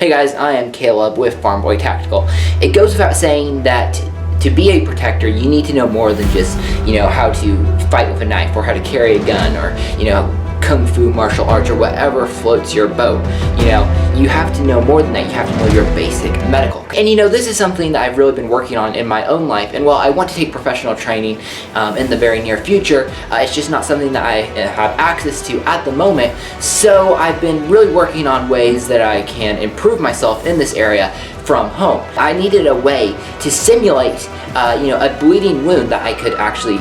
Hey guys, I am Caleb with Farm Boy Tactical. It goes without saying that to be a protector, you need to know more than just, how to fight with a knife or how to carry a gun or, kung fu, martial arts, or whatever floats your boat. You have to know more than that. You have to know your basic medical. And this is something that I've really been working on in my own life. And while I want to take professional training in the very near future, it's just not something that I have access to at the moment. So I've been really working on ways that I can improve myself in this area from home. I needed a way to simulate a bleeding wound that I could actually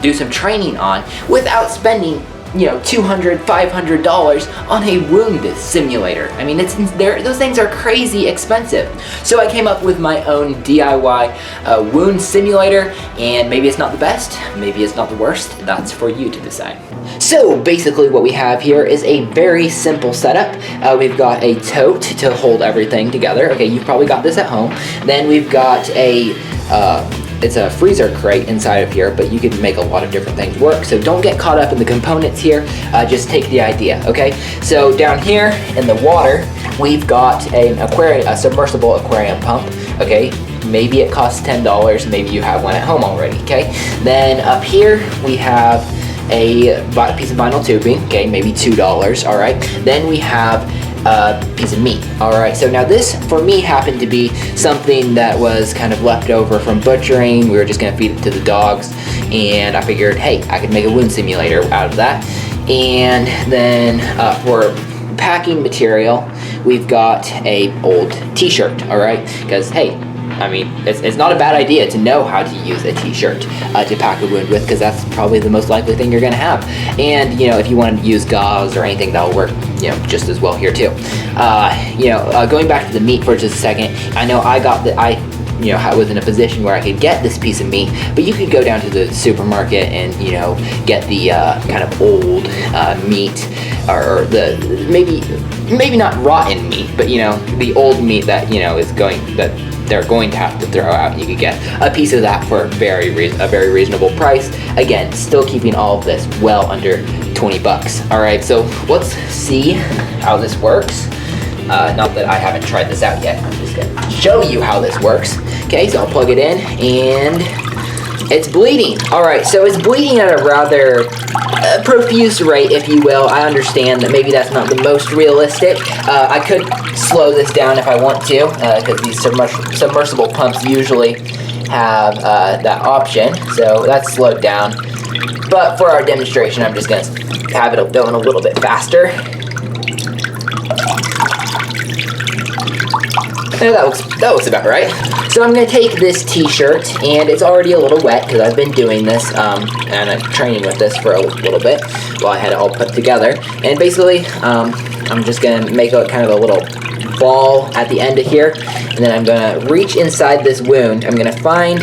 do some training on without spending $200, $500 on a wound simulator. I mean, those things are crazy expensive. So I came up with my own DIY wound simulator, and maybe it's not the best, maybe it's not the worst. That's for you to decide. So basically what we have here is a very simple setup. We've got a tote to hold everything together. Okay, you've probably got this at home. Then we've got it's a freezer crate inside of here, but you can make a lot of different things work. So don't get caught up in the components here, just take the idea, okay? So down here in the water, we've got a submersible aquarium pump, okay? Maybe it costs $10, maybe you have one at home already, okay? Then up here, we have a piece of vinyl tubing, okay, maybe $2, all right? Then we have a piece of meat. Alright, so now this for me happened to be something that was kind of left over from butchering. We were just going to feed it to the dogs, and I figured, hey, I could make a wound simulator out of that. And then for packing material, we've got a old t-shirt, alright, because hey, I mean, it's not a bad idea to know how to use a t-shirt to pack a wound with, because that's probably the most likely thing you're going to have. And, if you want to use gauze or anything, that'll work, just as well here too. Going back to the meat for just a second, I know I was in a position where I could get this piece of meat, but you could go down to the supermarket and, get the kind of old meat, or the maybe not rotten meat, but, the old meat that, that they're going to have to throw out. You could get a piece of that for a very reasonable price. Again, still keeping all of this well under 20 bucks. All right, so let's see how this works. Not that I haven't tried this out yet. I'm just gonna show you how this works. Okay, so I'll plug it in, and it's bleeding. All right, so it's bleeding at a rather profuse rate, if you will. I understand that maybe that's not the most realistic. I could slow this down if I want to, because these submersible pumps usually have that option. So that's slowed down. But for our demonstration, I'm just going to have it going a little bit faster. And that looks about right. So I'm going to take this t-shirt, and it's already a little wet because I've been doing this and I'm training with this for a little bit while I had it all put together. And basically, I'm just going to make a kind of a little ball at the end of here, and then I'm going to reach inside this wound. I'm going to find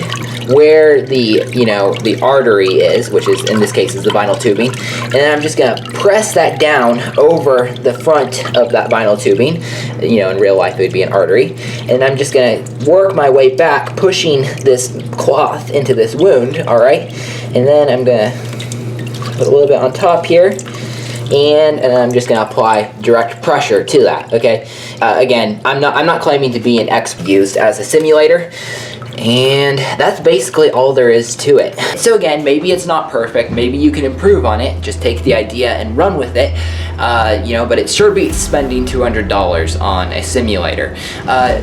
where the artery is, which is in this case is the vinyl tubing, and then I'm just gonna press that down over the front of that vinyl tubing. In real life it would be an artery, and I'm just gonna work my way back, pushing this cloth into this wound. All right, and then I'm gonna put a little bit on top here, and I'm just gonna apply direct pressure to that. Okay, again, I'm not claiming to be an expert used as a simulator. And that's basically all there is to it. So again, maybe it's not perfect, maybe you can improve on it, just take the idea and run with it, but it sure beats spending $200 on a simulator.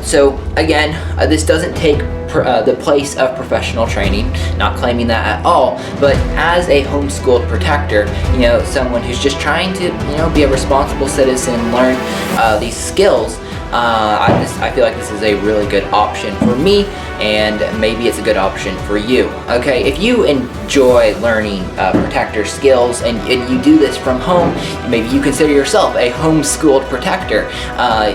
So again, this doesn't take the place of professional training, not claiming that at all, but as a homeschooled protector, someone who's just trying to, be a responsible citizen, learn these skills, I feel like this is a really good option for me, and maybe it's a good option for you. Okay, if you enjoy learning protector skills and you do this from home, maybe you consider yourself a homeschooled protector.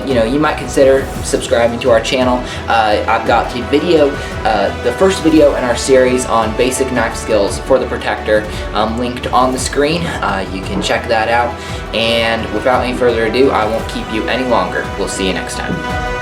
You might consider subscribing to our channel. I've got the first video in our series on basic knife skills for the protector linked on the screen. You can check that out. And without any further ado, I won't keep you any longer. We'll see you next time.